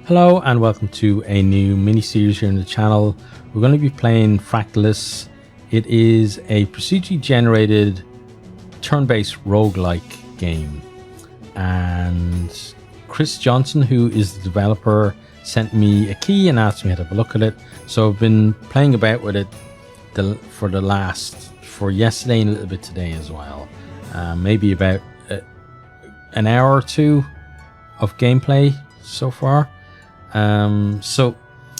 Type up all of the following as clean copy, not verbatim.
Hello and welcome to a new mini-series here on the channel. We're going to be playing Fractalis. It is a procedurally generated turn-based roguelike game. And Chris Johnson, who is the developer, sent me a key and asked me to have a look at it. So I've been playing about with it for yesterday and a little bit today as well. Maybe about an hour or two of gameplay so far. So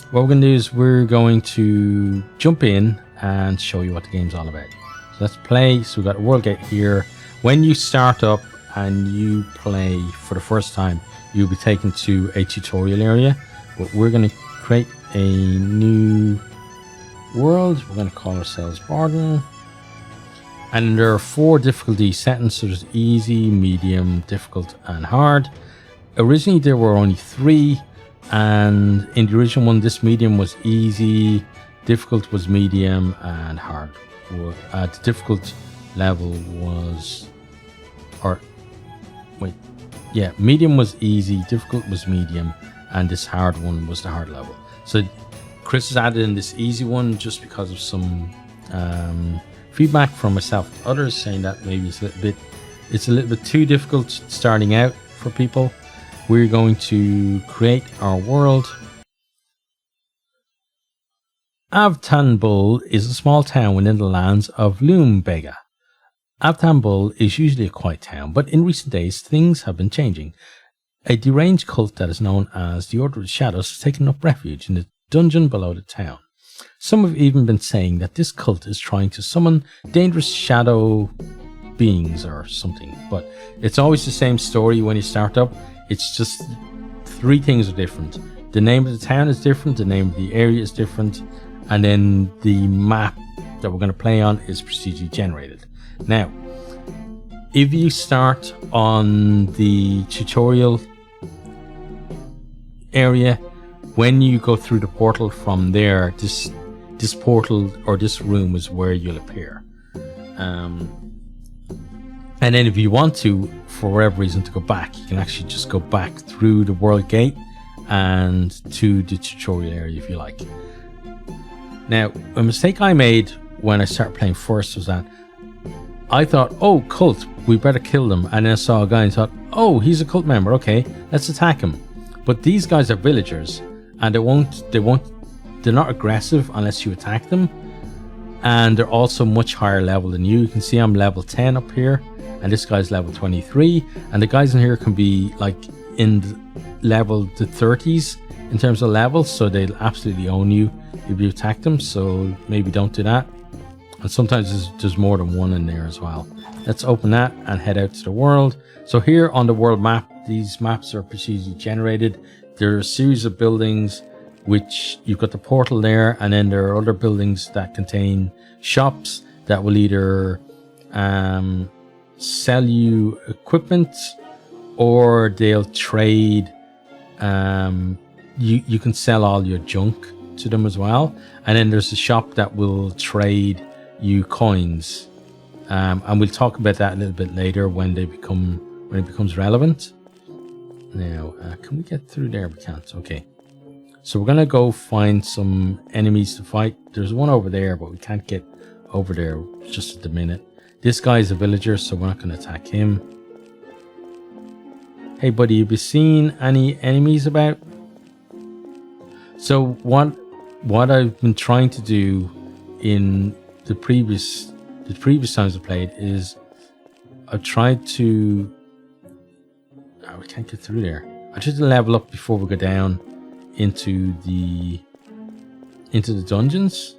what we're going to do is we're going to jump in and show you what the game's all about. So let's play. So we've got a world gate here. When you start up and you play for the first time, you'll be taken to a tutorial area. But we're going to create a new world. We're going to call ourselves Bardon. And there are 4 difficulty settings. So there's easy, medium, difficult, and hard. Originally there were only 3. And in the original one, this medium was easy, difficult was medium, and hard. The difficult level was, medium was easy, difficult was medium, and this hard one was the hard level. So Chris has added in this easy one just because of some feedback from myself and others saying that maybe it's a little bit too difficult starting out for people. We're going to create our world. Avtanbul is a small town within the lands of Lumbega. Avtanbul is usually a quiet town, but in recent days things have been changing. A deranged cult that is known as the Order of the Shadows has taken up refuge in the dungeon below the town. Some have even been saying that this cult is trying to summon dangerous shadow beings or something, but it's always the same story when you start up. It's just 3 things are different. The name of the town is different, the name of the area is different, and then the map that we're going to play on is procedurally generated. Now, if you start on the tutorial area, when you go through the portal from there, this portal or this room is where you'll appear. And then if you want to, for whatever reason, to go back, you can actually just go back through the world gate and to the tutorial area if you like. Now, a mistake I made when I started playing first was that I thought, oh, cult, we better kill them. And then I saw a guy and thought, oh, he's a cult member. Okay, let's attack him. But these guys are villagers and they're not aggressive unless you attack them. And they're also much higher level than you. You can see I'm level 10 up here. And this guy's level 23, and the guys in here can be like in level the 30s in terms of levels, so they'll absolutely own you if you attack them. So maybe don't do that. And sometimes there's more than one in there as well. Let's open that and head out to the world. So here on the world map, these maps are procedurally generated. There are a series of buildings which you've got the portal there, and then there are other buildings that contain shops that will either sell you equipment or they'll trade. You can sell all your junk to them as well, and then there's a shop that will trade you coins, and we'll talk about that a little bit later when it becomes relevant. Now can we get through there? We can't. Okay, so we're gonna go find some enemies to fight. There's one over there, but we can't get over there just at the minute. This guy is a villager, so we're not going to attack him. Hey buddy, have you seen any enemies about? So what I've been trying to do in the previous times I played is I've tried to... Oh, we can't get through there. I tried to level up before we go down into the dungeons.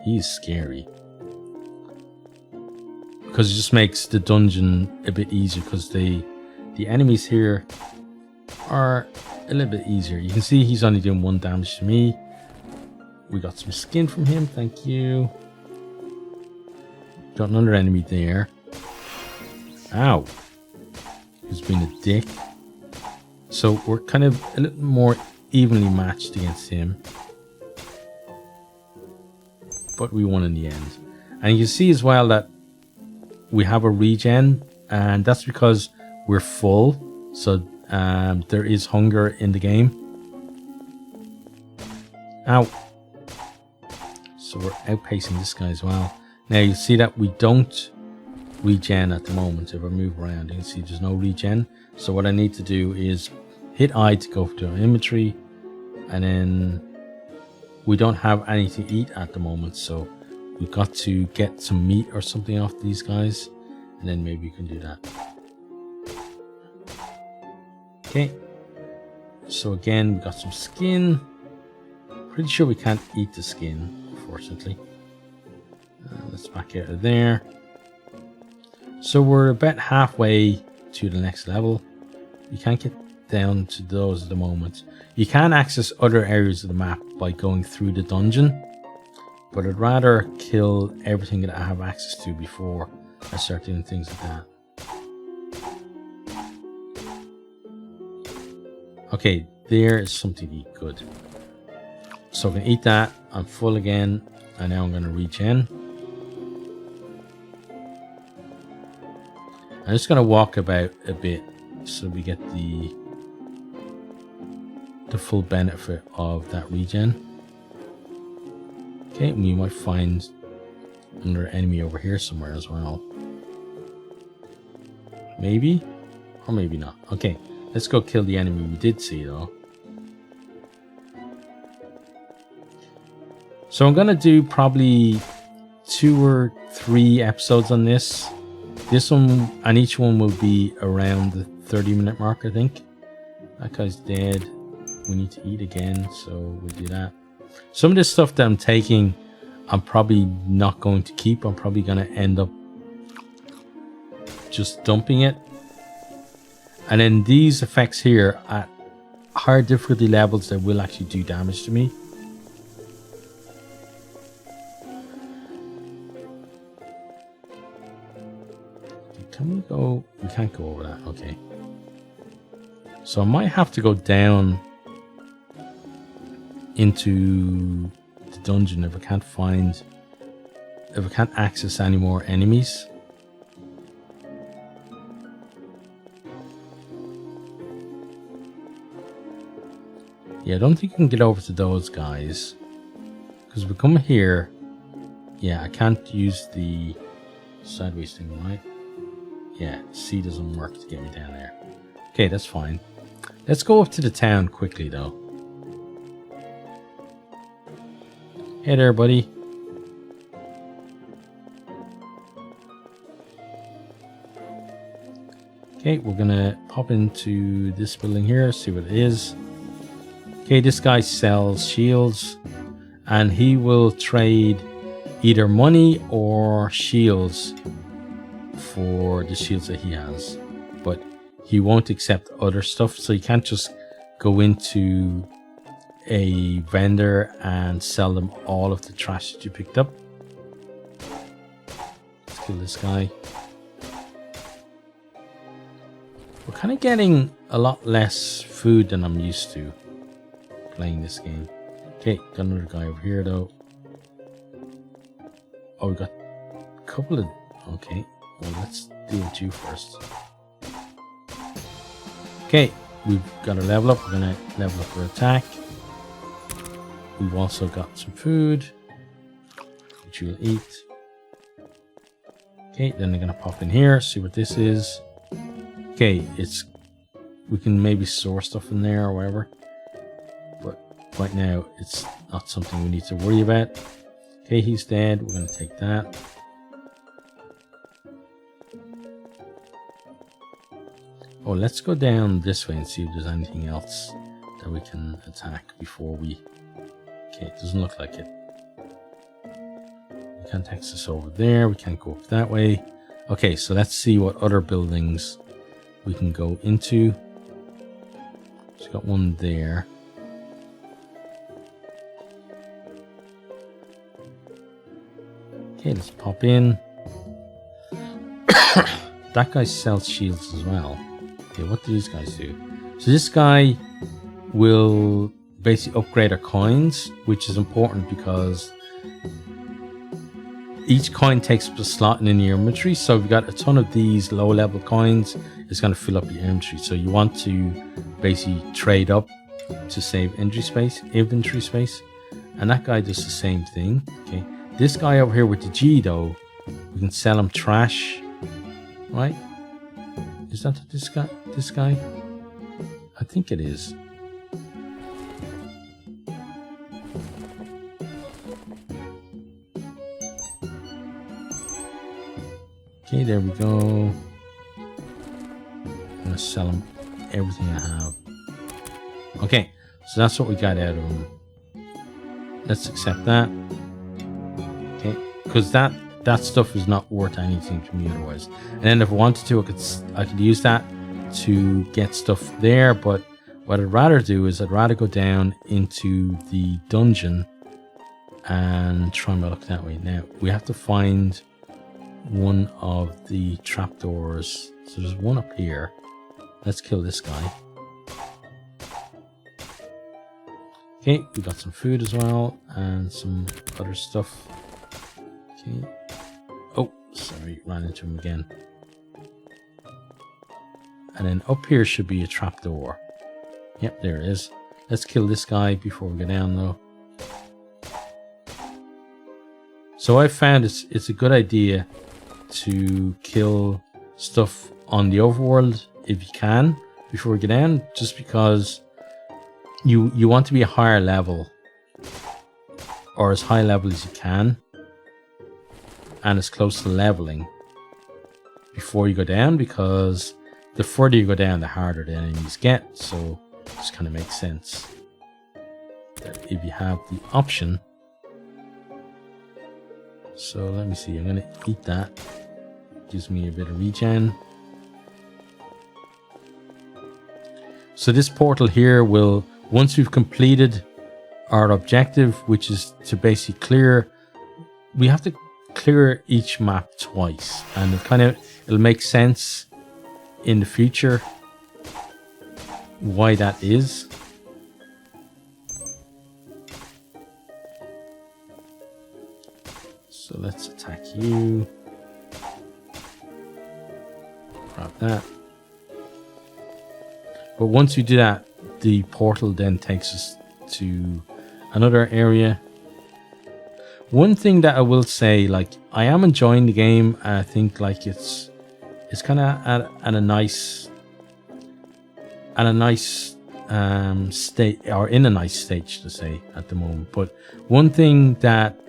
He's scary because it just makes the dungeon a bit easier, because the enemies here are a little bit easier. You can see he's only doing 1 damage to me. We got some skin from him, thank you. Got another enemy there. Ow, he's been a dick. So we're kind of a little more evenly matched against him, but we won in the end. And you can see as well that we have a regen, and that's because we're full. So there is hunger in the game. Ow. So we're outpacing this guy as well. Now you see that we don't regen at the moment. If I move around, you can see there's no regen. So what I need to do is hit I to go to our inventory, and then we don't have anything to eat at the moment, so we've got to get some meat or something off these guys, and then maybe we can do that. Okay, so again we got some skin. Pretty sure we can't eat the skin, unfortunately. Let's back out of there. So we're about halfway to the next level. You can't get down to those at the moment. You can access other areas of the map by going through the dungeon, but I'd rather kill everything that I have access to before I start doing things like that. Okay, there is something to eat. Good. So I can eat that. I'm full again, and now I'm going to regen. I'm just going to walk about a bit so we get the full benefit of that regen. Okay, we might find another enemy over here somewhere as well. Maybe, or maybe not. Okay, let's go kill the enemy we did see though. So I'm going to do probably 2 or 3 episodes on this. This one, and each one will be around the 30-minute mark, I think. That guy's dead. We need to eat again, so we'll do that. Some of this stuff that I'm taking, I'm probably not going to keep. I'm probably going to end up just dumping it. And then these effects here, at higher difficulty levels, they will actually do damage to me. Can we go? We can't go over that. Okay. So I might have to go down into the dungeon if I can't access any more enemies. Yeah, I don't think I can get over to those guys. Because if we come here, yeah, I can't use the sideways thing, right? Yeah, C doesn't work to get me down there. Okay, that's fine. Let's go up to the town quickly, though. Hey there, buddy. Okay, we're gonna pop into this building here, see what it is. Okay, this guy sells shields, and he will trade either money or shields for the shields that he has, but he won't accept other stuff, so you can't just go into a vendor and sell them all of the trash that you picked up. Let's kill this guy. We're kind of getting a lot less food than I'm used to playing this game. Okay, got another guy over here though. Oh, we got a couple of... Okay, well, let's deal with you first. Okay, we've got a level up. We're going to level up our attack. We've also got some food, which you'll eat. Okay, then they're going to pop in here, see what this is. Okay, we can maybe store stuff in there or whatever. But right now, it's not something we need to worry about. Okay, he's dead. We're going to take that. Oh, let's go down this way and see if there's anything else that we can attack before we... Okay, it doesn't look like it. We can't access over there. We can't go up that way. Okay, so let's see what other buildings we can go into. Just got one there. Okay, let's pop in. That guy sells shields as well. Okay, what do these guys do? So this guy will basically upgrade our coins, which is important because each coin takes up a slot in your inventory. So if you've got a ton of these low level coins, it's going to fill up your inventory. So you want to basically trade up to save inventory space. And that guy does the same thing. Okay. This guy over here with the G though, we can sell him trash. Right? Is that this guy? I think it is. Okay, there we go. I'm gonna sell him everything I have. Okay, so that's what we got out of him. Let's accept that. Okay, because that stuff is not worth anything to me otherwise. And then if I wanted to, I could use that to get stuff there. But what I'd rather do is I'd rather go down into the dungeon and try and look that way. Now we have to find one of the trapdoors. So there's one up here. Let's kill this guy. Okay, we got some food as well and some other stuff. Okay. Oh, sorry, ran into him again. And then up here should be a trapdoor. Yep, there it is. Let's kill this guy before we go down though. So I found it's a good idea to kill stuff on the overworld if you can before we get down, just because you want to be a higher level or as high level as you can and as close to leveling before you go down, because the further you go down the harder the enemies get. So it just kind of makes sense that if you have the option. So let me see, I'm going to eat that. Gives me a bit of regen. So this portal here will, once we've completed our objective, which is to basically clear, we have to clear each map twice. And it'll make sense in the future why that is. So let's attack you. Grab that. But once we do that, the portal then takes us to another area. One thing that I will say, like, I am enjoying the game. I think like it's kind of at a nice state, or in a nice stage to say at the moment. But one thing that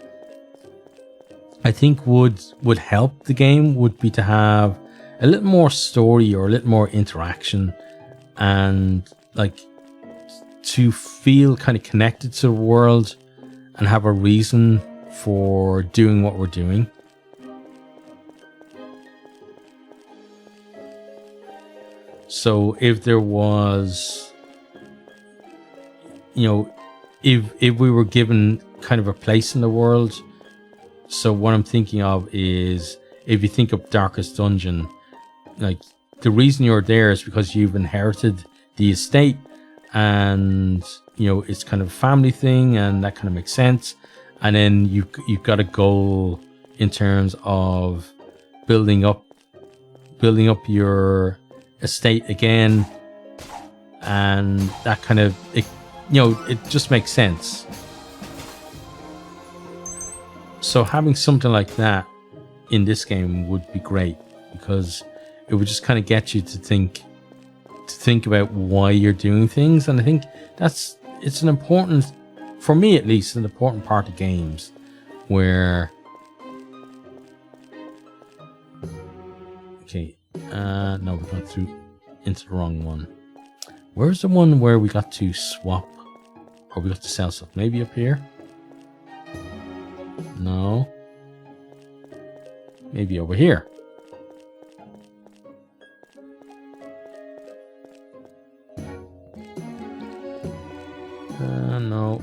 I think would help the game would be to have a little more story or a little more interaction, and like to feel kind of connected to the world and have a reason for doing what we're doing. So if there was, if we were given kind of a place in the world. So what I'm thinking of is, if you think of Darkest Dungeon, like the reason you're there is because you've inherited the estate, and it's kind of a family thing, and that kind of makes sense. And then you've got a goal in terms of building up your estate again, and that kind of it just makes sense. So having something like that in this game would be great, because it would just kind of get you to think about why you're doing things. And I think it's an important, for me at least, an important part of games where, okay, no, we got through into the wrong one. Where's the one where we got to swap, or we got to sell stuff? Maybe up here? No. Maybe over here. No.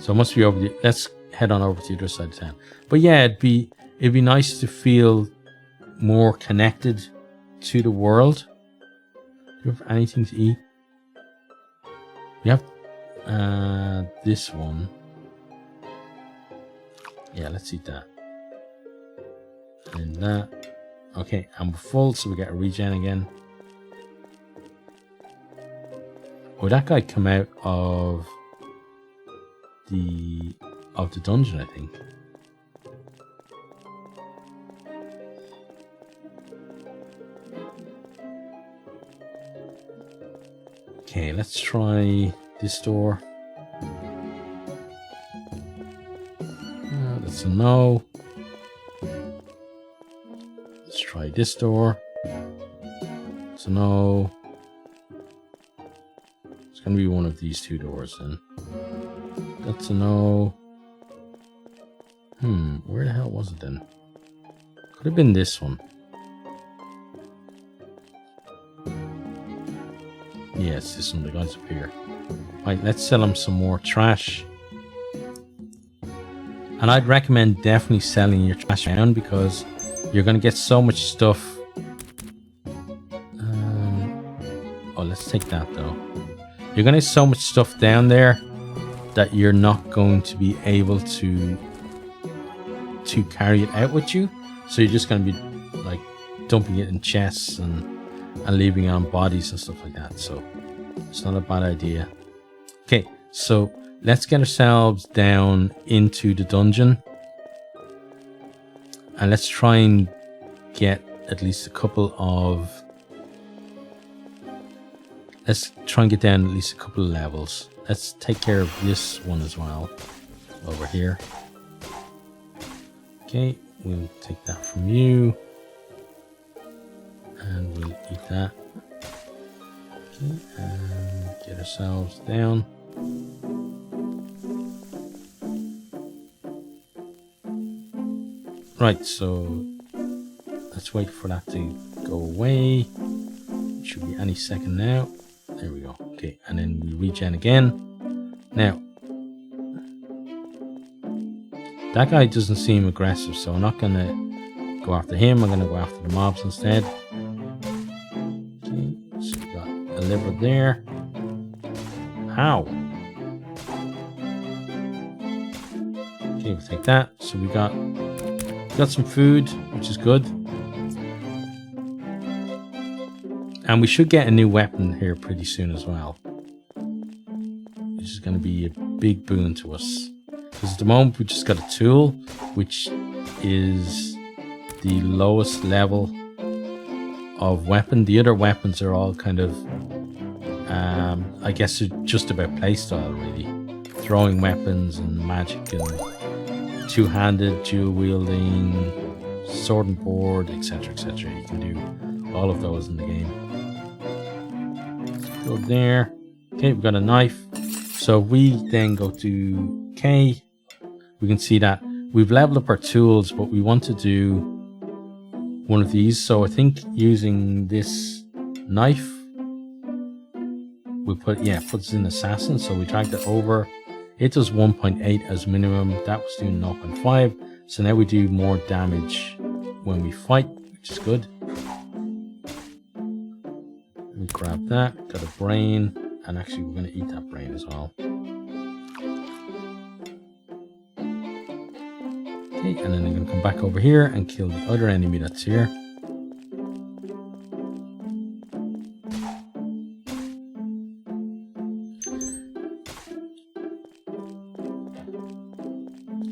So it must be over the, let's head on over to the other side of town. But yeah, it'd be nice to feel more connected to the world. Do you have anything to eat? We have this one. Yeah, let's eat that. And that. Okay, and we're full, so we get a regen again. Oh, that guy come out of the dungeon, I think. Okay, let's try this door. That's a no. Let's try this door. It's a no. It's gonna be one of these two doors then. That's a no. Where the hell was it then? Could have been this one. Yes, this one. The guy's up here. Right, let's sell him some more trash. And I'd recommend definitely selling your trash around because you're going to get so much stuff. Oh, let's take that though. You're going to get so much stuff down there that you're not going to be able to carry it out with you. So you're just going to be like dumping it in chests and leaving it on bodies and stuff like that. So it's not a bad idea. Okay, so let's get ourselves down into the dungeon. And let's try and get at least a couple of... Let's try and get down at least a couple of levels. Let's take care of this one as well. Over here. Okay, we'll take that from you. And we'll eat that. Okay, and get ourselves down. Right, so let's wait for that to go away. It should be any second now. There we go. Okay, and then we regen again. Now, that guy doesn't seem aggressive, so I'm not gonna go after him. I'm gonna go after the mobs instead. Okay, so we got a liver there. How? Okay, we'll take that. So we got some food, which is good. And we should get a new weapon here pretty soon as well. Which is going to be a big boon to us. Because at the moment we just got a tool, which is the lowest level of weapon. The other weapons are all kind of, I guess, are just about playstyle really. Throwing weapons and magic and two-handed, dual-wielding, sword and board, etc, etc. You can do all of those in the game. Go there. Okay, we've got a knife. So if we then go to K, we can see that we've leveled up our tools, but we want to do one of these. So I think using this knife, we puts in assassin. So we dragged it over. It does 1.8 as minimum. That was doing 0.5. So now we do more damage when we fight, which is good. We grab that, got a brain, and actually we're going to eat that brain as well. Okay, and then I'm going to come back over here and kill the other enemy that's here.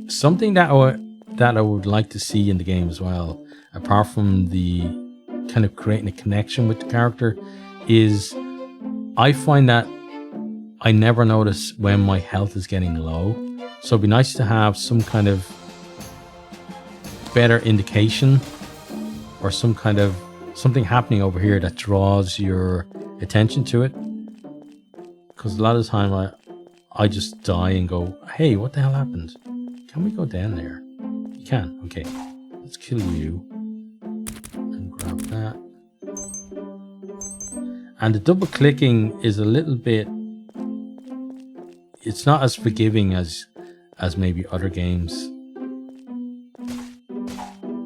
Something that I would like to see in the game as well, apart from the kind of creating a connection with the character, is I find that I never notice when my health is getting low. So it'd be nice to have some kind of better indication or some kind of something happening over here that draws your attention to it. Because a lot of the time I just die and go, hey, what the hell happened? Can we go down there? You can. Okay. Let's kill you. And grab that. And the double clicking is a little bit... It's not as forgiving as maybe other games.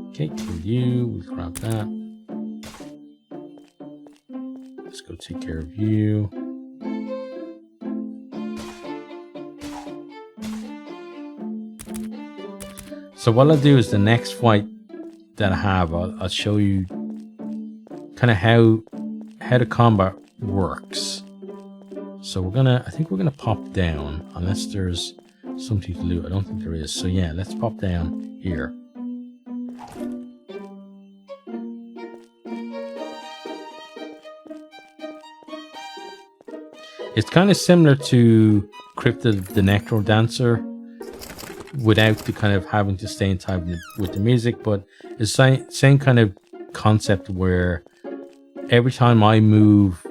Okay, kill you. We'll grab that. Let's go take care of you. So what I'll do is the next fight that I have, I'll show you kind of how the combat works. So I think we're gonna pop down, unless there's something to loot. I don't think there is. So yeah, let's pop down here. It's kind of similar to Crypta the Necro Dancer, without the kind of having to stay in time with the music, but it's the same kind of concept where every time I move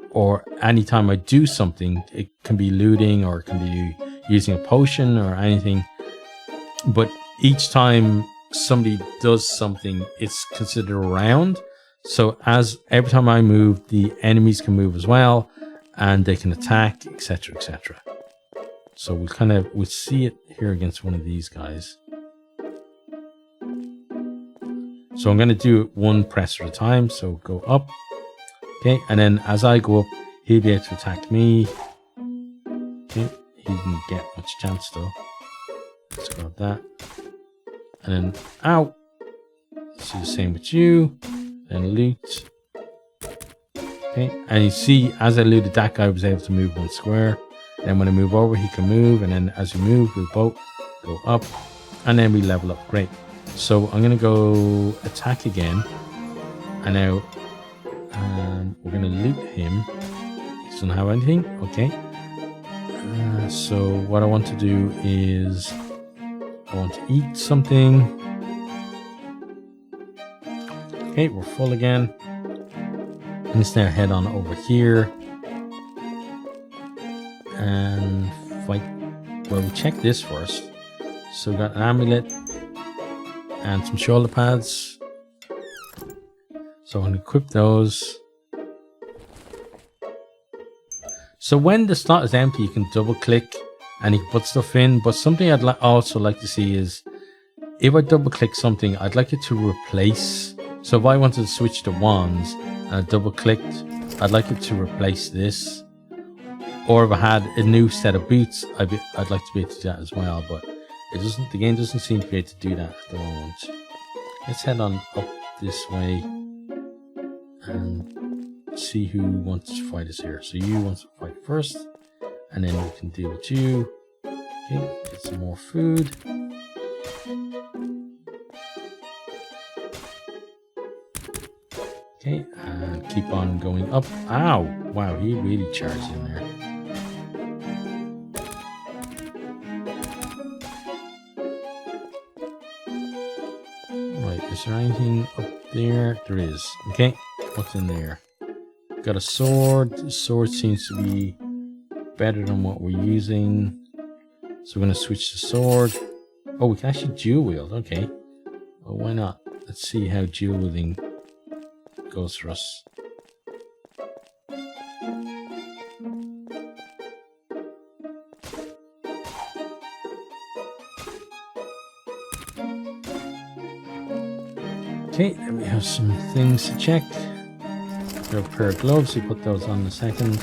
or anytime I do something, it can be looting or it can be using a potion or anything, but each time somebody does something, it's considered a round. So every time I move, the enemies can move as well, and they can attack, etc., etc. So we'll see it here against one of these guys. So I'm going to do it one press at a time. So go up. Okay, and then as I go up, he'll be able to attack me. Okay, he didn't get much chance though. Let's grab that. And then, ow! Let's do the same with you. Then loot. Okay, and you see, as I looted that guy, I was able to move one square. Then when I move over, he can move, and then as we move, we both go up, and then we level up. Great. So I'm gonna go attack again, and now we're gonna loot him. He doesn't have anything. Okay. So what I want to do is I want to eat something. Okay, we're full again. Let's now head on over here and fight. Well, we'll check this first. So we got an amulet and some shoulder pads. So I'm going to equip those. So when the slot is empty, you can double click and you can put stuff in. But something I'd also like to see is, if I double click something, I'd like it to replace. So if I wanted to switch to wands and I double clicked, I'd like it to replace this. Or if I had a new set of boots, I'd like to be able to do that as well. But the game doesn't seem to be able to do that at the moment. Let's head on up this way and see who wants to fight us here. So you want to fight first, and then we can deal with you. Okay, get some more food. Okay, and keep on going up. Ow! Wow, he really charged in there. Right, is there anything up there? There is. Okay, what's in there? Got a sword. The sword seems to be better than what we're using. So we're going to switch to sword. Oh, we can actually dual wield. Okay. Well, why not? Let's see how dual wielding goes for us. Okay, then we have some things to check. Got a pair of gloves, we put those on in a second.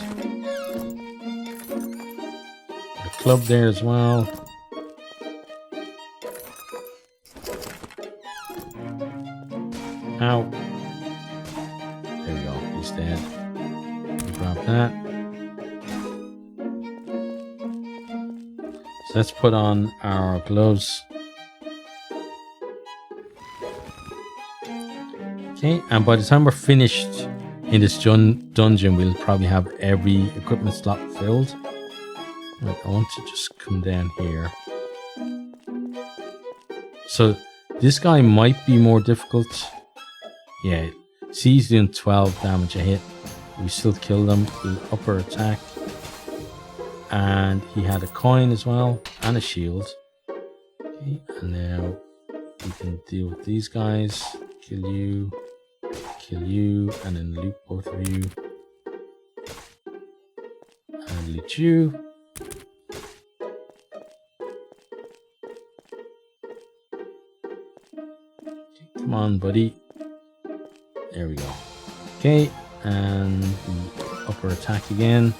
Got a club there as well. Ow. There we go, he's dead. We'll grab that. So let's put on our gloves. Okay, and by the time we're finished in this dungeon, we'll probably have every equipment slot filled. Right, I want to just come down here. So this guy might be more difficult. Yeah, see, he's doing 12 damage a hit. We still kill them with upper attack. And he had a coin as well, and a shield. Okay, and now we can deal with these guys. Kill you, and then loot both of you. And loot you. Okay, come on, buddy. There we go. Okay, and upper attack again.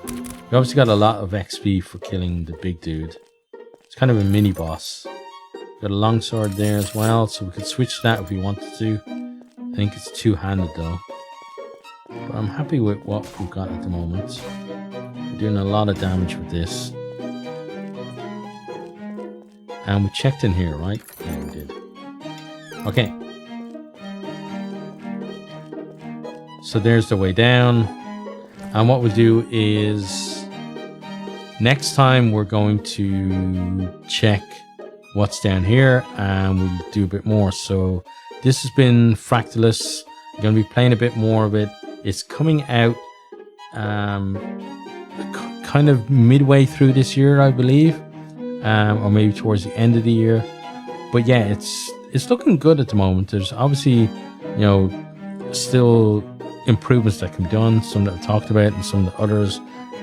We obviously got a lot of XP for killing the big dude. kind of a mini boss. Got a longsword there as well, so we could switch that if we wanted to. I think it's two-handed though. But I'm happy with what we've got at the moment. We're doing a lot of damage with this. And we checked in here, right? Yeah, we did. Okay. So there's the way down. And what we'll do is next time we're going to check what's down here and we'll do a bit more. So this has been Fractalis. I'm going to be playing a bit more of it. It's coming out kind of midway through this year, I believe, or maybe towards the end of the year. But yeah, it's looking good at the moment. There's obviously, you know, still improvements that can be done. Some that I've talked about, and some of the others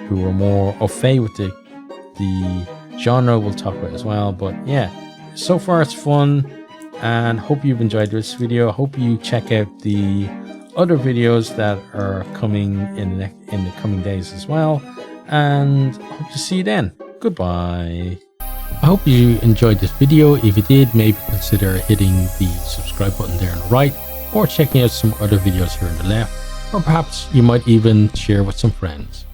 who are more au fait with the genre we'll talk about as well. But yeah, so far it's fun, and hope you've enjoyed this video. Hope you check out the other videos that are coming in the coming days as well, and hope to see you then. Goodbye. I hope you enjoyed this video. If you did, maybe consider hitting the subscribe button there on the right, or checking out some other videos here on the left, or perhaps you might even share with some friends.